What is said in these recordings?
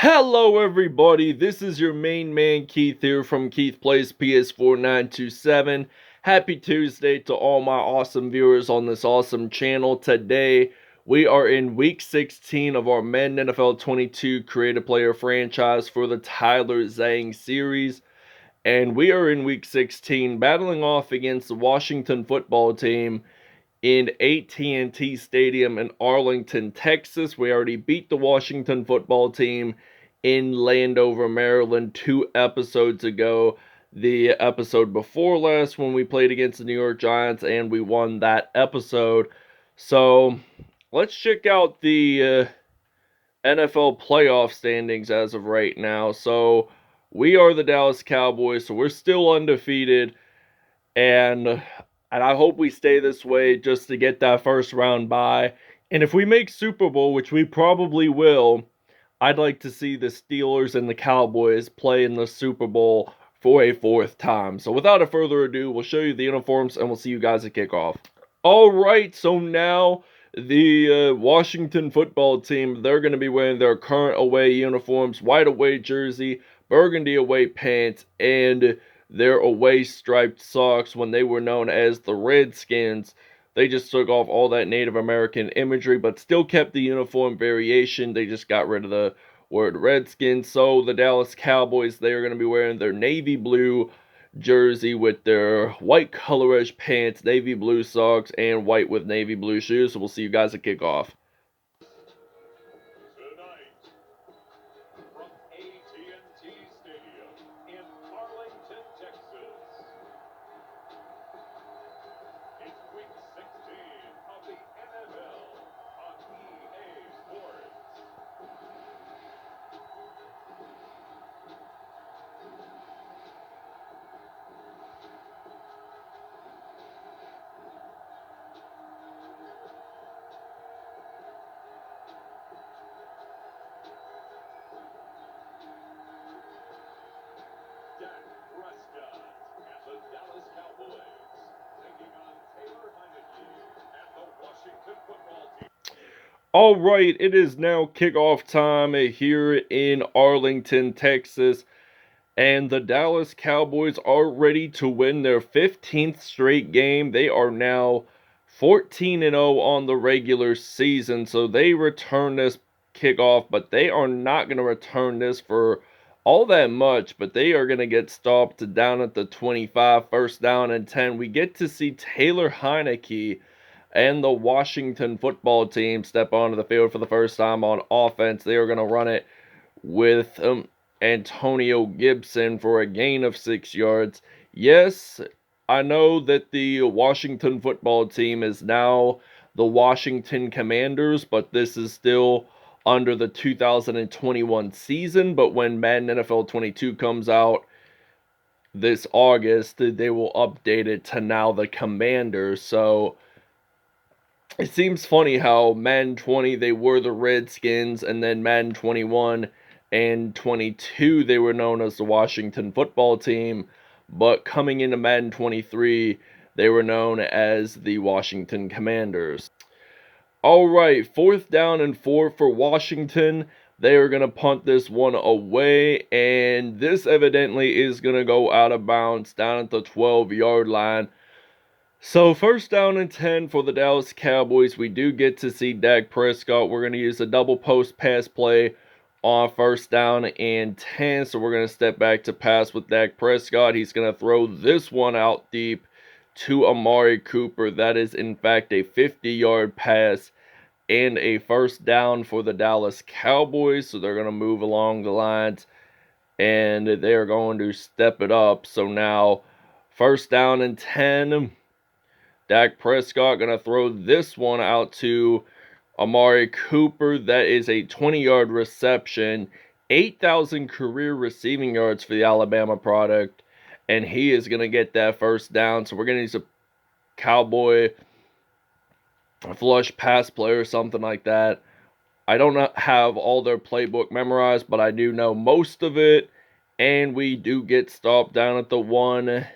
Hello everybody, this is your main man Keith here from Keith Plays PS4 927. Happy Tuesday to all my awesome viewers on this awesome channel. Today we are in week 16 of our Madden NFL 22 creative player franchise for the Tyler Zhang series. And we are in week 16 battling off against the Washington football team in AT&T Stadium in Arlington, Texas. We already beat the Washington football team in Landover, Maryland 2 episodes ago. The episode before last when we played against the New York Giants and we won that episode. So let's check out the NFL playoff standings as of right now. So we are the Dallas Cowboys, so we're still undefeated, and I hope we stay this way just to get that first round bye. And if we make Super Bowl, which we probably will, I'd like to see the Steelers and the Cowboys play in the Super Bowl for a fourth time. So without further ado, we'll show you the uniforms and we'll see you guys at kickoff. Alright, so now the Washington football team, they're going to be wearing their current away uniforms, white away jersey, burgundy away pants, and their away striped socks when they were known as the Redskins. They just took off all that Native American imagery, but still kept the uniform variation. They just got rid of the word Redskins. So the Dallas Cowboys, they are going to be wearing their navy blue jersey with their white color edge pants, navy blue socks, and white with navy blue shoes. So we'll see you guys at kickoff. Tonight, from AT&T Stadium in Arlington, Texas, it's week 16 of the NFL on EA Sports. Dak Prescott and the Dallas Cowboys taking on Taylor Heineke and the Washington football team. Alright, it is now kickoff time here in Arlington, Texas. And the Dallas Cowboys are ready to win their 15th straight game. They are now 14-0 on the regular season. So they return this kickoff, but they are not going to return this for all that much. But they are going to get stopped down at the 25, first down and 10. We get to see Taylor Heineke and the Washington football team step onto the field for the first time on offense. They are going to run it with Antonio Gibson for a gain of 6 yards. Yes, I know that the Washington football team is now the Washington Commanders, but this is still under the 2021 season. But when Madden NFL 22 comes out this August, they will update it to now the Commanders. So it seems funny how Madden 20, they were the Redskins, and then Madden 21 and 22, they were known as the Washington football team, but coming into Madden 23, they were known as the Washington Commanders. Alright, fourth down and 4 for Washington. They are going to punt this one away, and this evidently is going to go out of bounds down at the 12-yard line. So first down and 10 for the Dallas Cowboys. We do get to see Dak Prescott. We're going to use a double post pass play on first down and 10. So we're going to step back to pass with Dak Prescott. He's going to throw this one out deep to Amari Cooper. That is in fact a 50-yard pass and a first down for the Dallas Cowboys. So they're going to move along the lines and they are going to step it up. So now first down and 10. Dak Prescott going to throw this one out to Amari Cooper. That is a 20-yard reception, 8,000 career receiving yards for the Alabama product, and he is going to get that first down. So we're going to use a Cowboy flush pass play or something like that. I don't have all their playbook memorized, but I do know most of it, and we do get stopped down at the 1.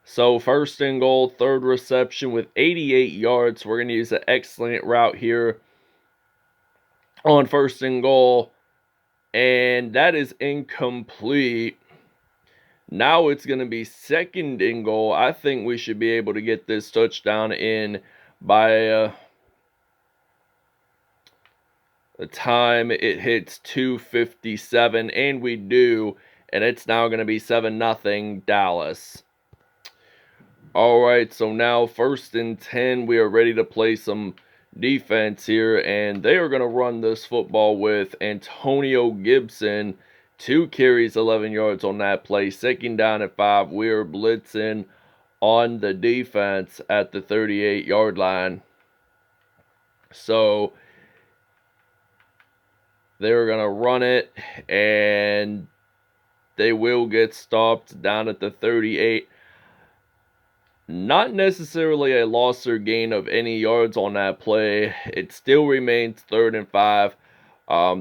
So first and goal, third reception with 88 yards. We're going to use an excellent route here on first and goal. And that is incomplete. Now it's going to be 2nd and goal. I think we should be able to get this touchdown in by the time it hits 2:57, and we do, and it's now going to be 7-0 Dallas. Alright, so now 1st and 10, we are ready to play some defense here, and they are going to run this football with Antonio Gibson. 2 carries, 11 yards on that play. 2nd down at 5, we are blitzing on the defense at the 38-yard line. So they're going to run it, and they will get stopped down at the 38. Not necessarily a loss or gain of any yards on that play. It still remains 3rd and 5.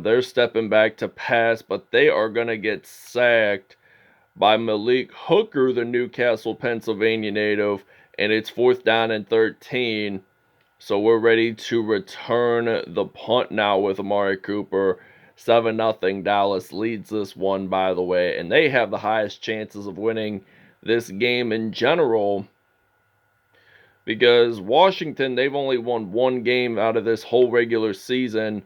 They're stepping back to pass, but they are going to get sacked by Malik Hooker, the Newcastle, Pennsylvania native, and it's 4th down and 13. So we're ready to return the punt now with Amari Cooper. 7-0 Dallas leads this one, by the way, and they have the highest chances of winning this game in general, because Washington, they've only won 1 game out of this whole regular season,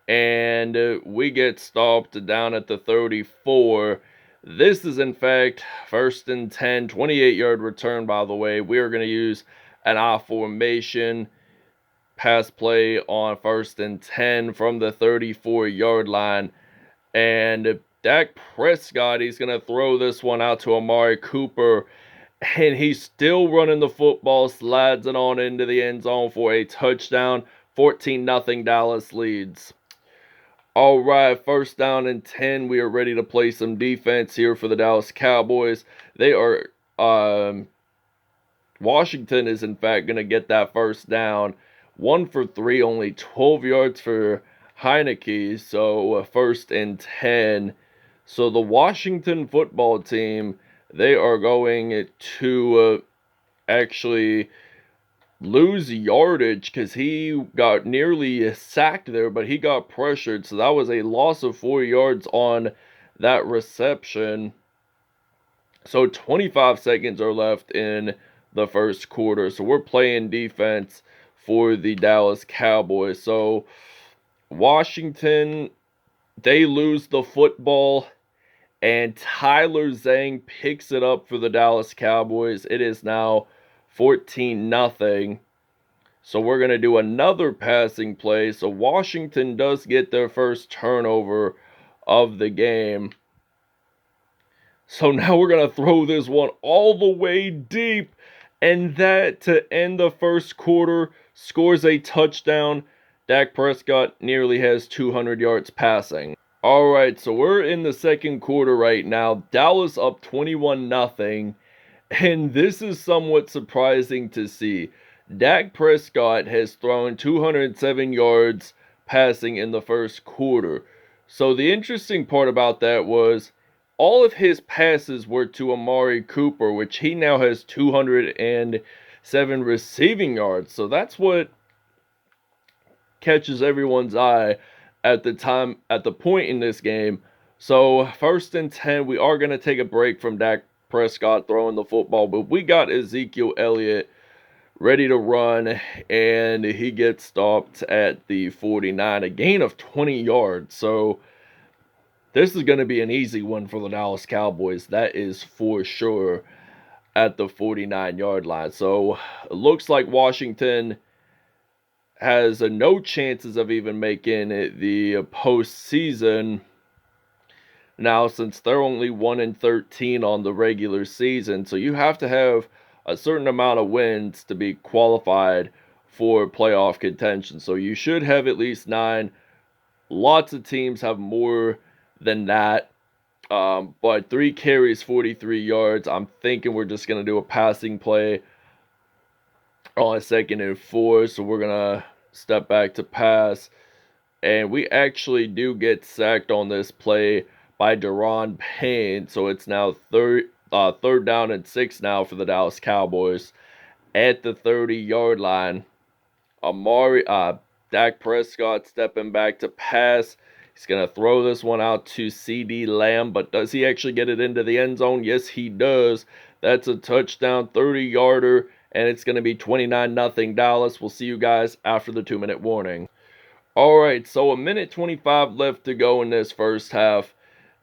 and we get stopped down at the 34. This is, in fact, 1st and 10, 28-yard return, by the way. We are going to use an I formation pass play on 1st and 10 from the 34-yard line. And Dak Prescott, he's going to throw this one out to Amari Cooper, and he's still running the football, slides it on into the end zone for a touchdown. 14-0 Dallas leads. All right, 1st down and 10. We are ready to play some defense here for the Dallas Cowboys. They are, Washington is in fact going to get that 1st down. 1 for 3, only 12 yards for Heineke. So 1st and 10. So the Washington football team, they are going to actually lose yardage because he got nearly sacked there, but he got pressured. So that was a loss of 4 yards on that reception. So 25 seconds are left in the 1st quarter. So we're playing defense for the Dallas Cowboys. So Washington, they lose the football, and Tyler Zhang picks it up for the Dallas Cowboys. It is now 14-0. So we're going to do another passing play. So Washington does get their 1st turnover of the game. So now we're going to throw this one all the way deep, and that, to end the 1st quarter, scores a touchdown. Dak Prescott nearly has 200 yards passing. All right, so we're in the 2nd quarter right now. Dallas up 21-0, and this is somewhat surprising to see. Dak Prescott has thrown 207 yards passing in the 1st quarter. So the interesting part about that was all of his passes were to Amari Cooper, which he now has 207 receiving yards. So that's what catches everyone's eye at the point in this game. So 1st and 10, we are going to take a break from Dak Prescott throwing the football, but we got Ezekiel Elliott ready to run, and he gets stopped at the 49, a gain of 20 yards. So this is going to be an easy one for the Dallas Cowboys, that is for sure, at the 49-yard line. So it looks like Washington has no chances of even making it the postseason now, since they're only 1-13 on the regular season. So you have to have a certain amount of wins to be qualified for playoff contention. So you should have at least 9. Lots of teams have more than that. But 3 carries, 43 yards. I'm thinking we're just going to do a passing play on 2nd and 4. So we're going to step back to pass. And we actually do get sacked on this play by Deron Payne. So it's now 3rd down and 6 now for the Dallas Cowboys at the 30-yard line. Dak Prescott stepping back to pass. He's going to throw this one out to CeeDee Lamb, but does he actually get it into the end zone? Yes, he does. That's a touchdown, 30-yarder, and it's going to be 29-0 Dallas. We'll see you guys after the 2-minute warning. All right, so a minute 25 left to go in this first half.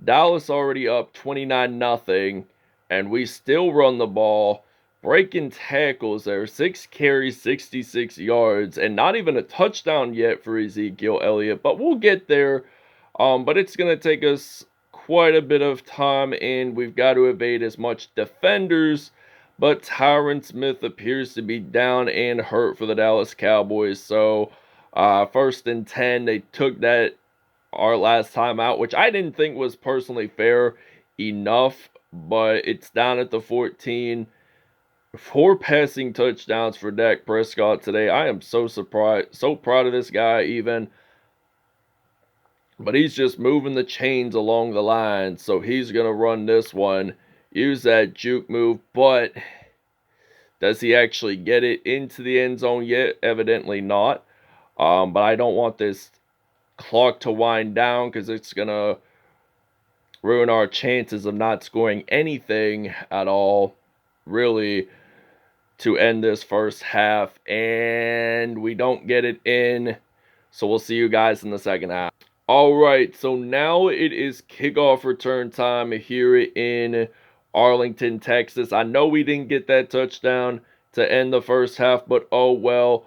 Dallas already up 29-0, and we still run the ball. Breaking tackles there, 6 carries, 66 yards, and not even a touchdown yet for Ezekiel Elliott, but we'll get there. But it's going to take us quite a bit of time, and we've got to evade as much defenders. But Tyron Smith appears to be down and hurt for the Dallas Cowboys, so 1st and 10, they took that our last time out, which I didn't think was personally fair enough, but it's down at the 14. 4 passing touchdowns for Dak Prescott today. I am so surprised, so proud of this guy even. But he's just moving the chains along the line, so he's going to run this one, use that juke move, but does he actually get it into the end zone yet? Evidently not. But I don't want this clock to wind down because it's going to ruin our chances of not scoring anything at all, really, to end this first half. And we don't get it in, so we'll see you guys in the second half. All right, so now it is kickoff return time here in Arlington, Texas. I know we didn't get that touchdown to end the first half, but oh well.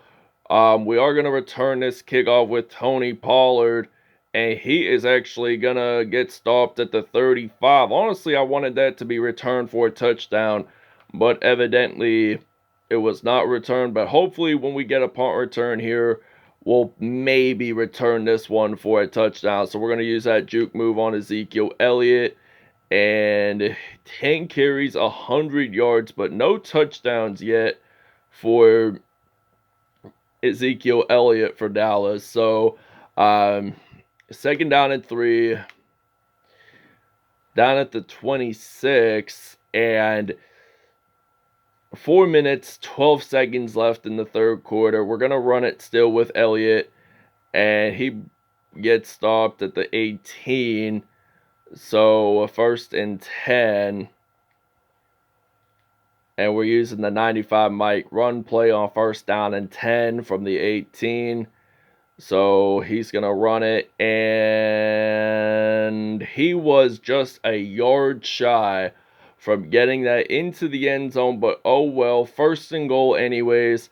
We are going to return this kickoff with Tony Pollard, and he is actually going to get stopped at the 35. Honestly, I wanted that to be returned for a touchdown, but evidently it was not returned. But hopefully when we get a punt return here, we'll maybe return this one for a touchdown. So we're going to use that juke move on Ezekiel Elliott, and 10 carries, 100 yards, but no touchdowns yet for Ezekiel Elliott for Dallas. So, 2nd down and 3, down at the 26, and 4 minutes, 12 seconds left in the third quarter. We're going to run it still with Elliott, and he gets stopped at the 18. So, 1st and 10. And we're using the 95 mic run play on 1st down and 10 from the 18. So he's going to run it. And he was just a yard shy from getting that into the end zone. But oh well, 1st and goal anyways.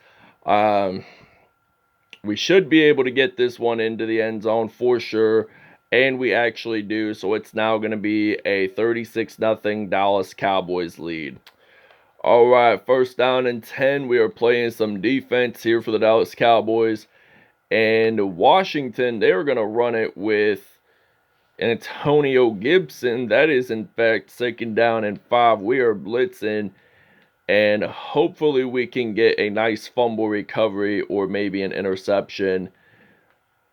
We should be able to get this one into the end zone for sure. And we actually do. So it's now going to be a 36-0 Dallas Cowboys lead. All right, 1st down and 10. We are playing some defense here for the Dallas Cowboys. And Washington, they're going to run it with Antonio Gibson. That is, in fact, 2nd down and 5. We are blitzing. And hopefully we can get a nice fumble recovery or maybe an interception.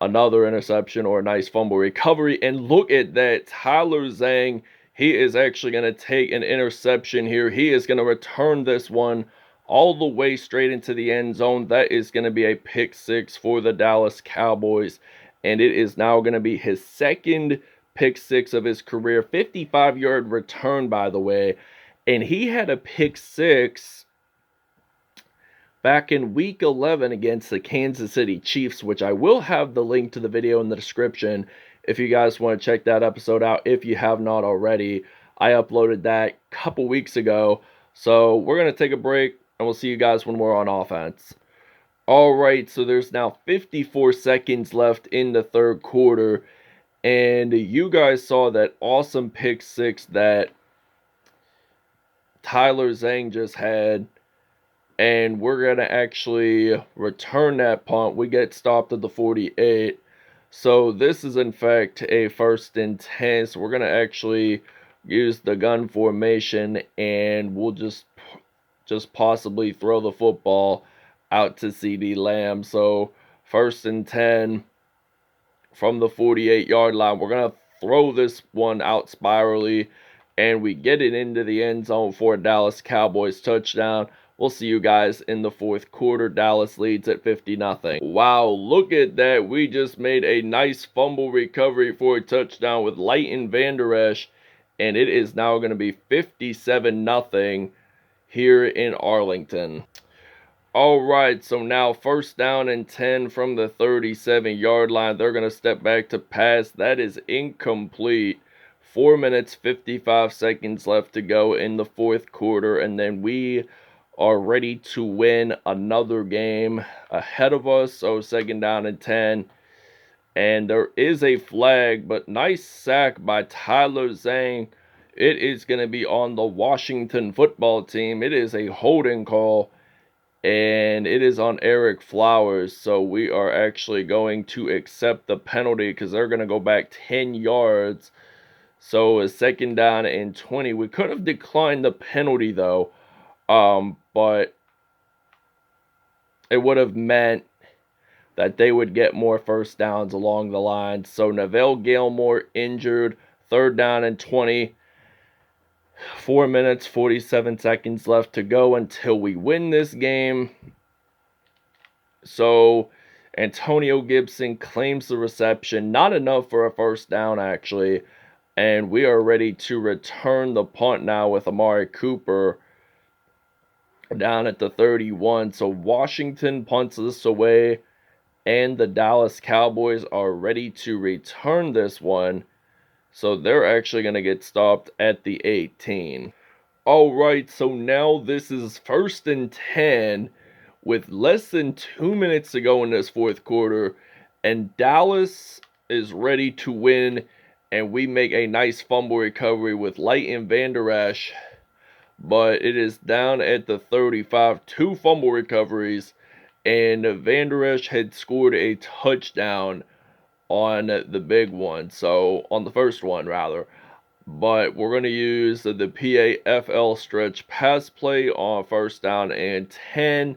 Another interception or a nice fumble recovery. And look at that. Tyler Zhang, he is actually going to take an interception here. He is going to return this one all the way straight into the end zone. That is going to be a pick 6 for the Dallas Cowboys. And it is now going to be his 2nd pick 6 of his career. 55-yard return, by the way. And he had a pick 6 back in Week 11 against the Kansas City Chiefs, which I will have the link to the video in the description if you guys want to check that episode out if you have not already. I uploaded that a couple weeks ago. So we're going to take a break, and we'll see you guys when we're on offense. All right, so there's now 54 seconds left in the third quarter. And you guys saw that awesome pick 6 that Tyler Zhang just had. And we're going to actually return that punt. We get stopped at the 48. So this is, in fact, a 1st and 10. So we're going to actually use the gun formation. And we'll just possibly throw the football out to CeeDee Lamb. So 1st and 10 from the 48-yard line. We're going to throw this one out spirally. And we get it into the end zone for a Dallas Cowboys touchdown. We'll see you guys in the fourth quarter. Dallas leads at 50-0. Wow, look at that. We just made a nice fumble recovery for a touchdown with Leighton Vander Esch, and it is now going to be 57-0 here in Arlington. All right, so now first down and 10 from the 37-yard line. They're going to step back to pass. That is incomplete. 4 minutes, 55 seconds left to go in the fourth quarter, and then we are ready to win another game ahead of us. So second down and 10. And there is a flag, but nice sack by Tyler Zhang. It is going to be on the Washington football team. It is a holding call, and it is on Eric Flowers. So we are actually going to accept the penalty because they're going to go back 10 yards. So a second down and 20. We could have declined the penalty though, but it would have meant that they would get more first downs along the line. So Neville Gilmore injured. Third down and 20. 4 minutes, 47 seconds left to go until we win this game. So Antonio Gibson claims the reception. Not enough for a first down, actually. And we are ready to return the punt now with Amari Cooper down at the 31. So Washington punts this away, and the Dallas Cowboys are ready to return this one. So they're actually going to get stopped at the 18. All right, so now this is first and 10 with less than 2 minutes to go in this fourth quarter, and Dallas is ready to win, and we make a nice fumble recovery with Leighton Vander Esch, but it is down at the 35. 2 fumble recoveries, and Vander Esch had scored a touchdown on the big one, so on the first one rather. But we're going to use the PAFL stretch pass play on first down and 10.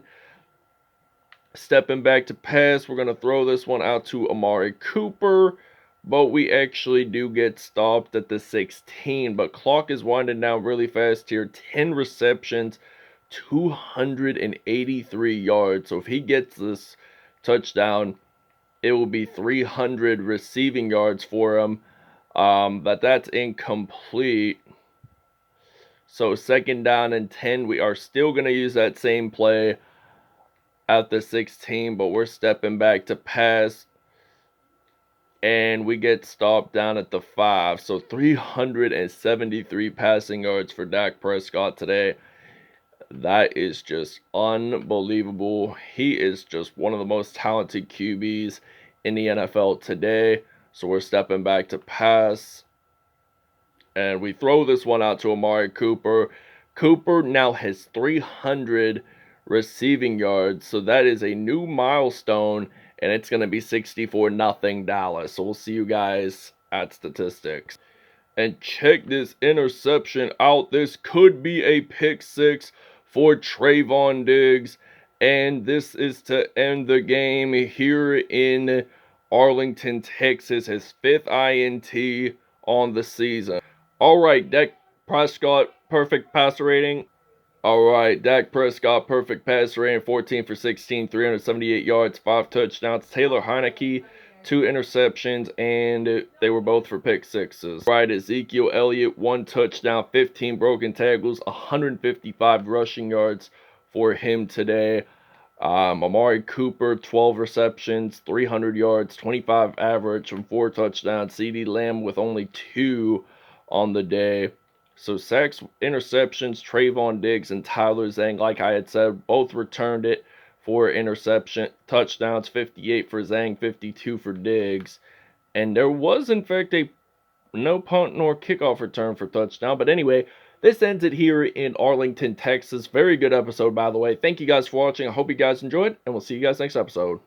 Stepping back to pass, we're going to throw this one out to Amari Cooper, but we actually do get stopped at the 16. But clock is winding down really fast here. 10 receptions, 283 yards. So if he gets this touchdown, it will be 300 receiving yards for him. But that's incomplete. So second down and 10. We are still going to use that same play at the 16, but we're stepping back to pass, and we get stopped down at the 5. So 373 passing yards for Dak Prescott today. That is just unbelievable. He is just one of the most talented QBs in the NFL today. So we're stepping back to pass, and we throw this one out to Amari Cooper. Cooper now has 300 receiving yards, so that is a new milestone, and it's going to be 64-0 Dallas. So we'll see you guys at statistics. And check this interception out. This could be a pick 6 for Trayvon Diggs, and this is to end the game here in Arlington, Texas. His 5th INT on the season. All right, Dak Prescott, perfect passer rating. All right, Dak Prescott, perfect passer rating, 14 for 16, 378 yards, 5 touchdowns. Taylor Heineke, 2 interceptions, and they were both for pick 6s. All right, Ezekiel Elliott, 1 touchdown, 15 broken tackles, 155 rushing yards for him today. Amari Cooper, 12 receptions, 300 yards, 25 average from 4 touchdowns. CeeDee Lamb with only 2 on the day. So sacks, interceptions, Trayvon Diggs and Tyler Zhang, like I had said, both returned it for interception. Touchdowns, 58 for Zhang, 52 for Diggs. And there was, in fact, a no punt nor kickoff return for touchdown. But anyway, this ends it here in Arlington, Texas. Very good episode, by the way. Thank you guys for watching. I hope you guys enjoyed, and we'll see you guys next episode.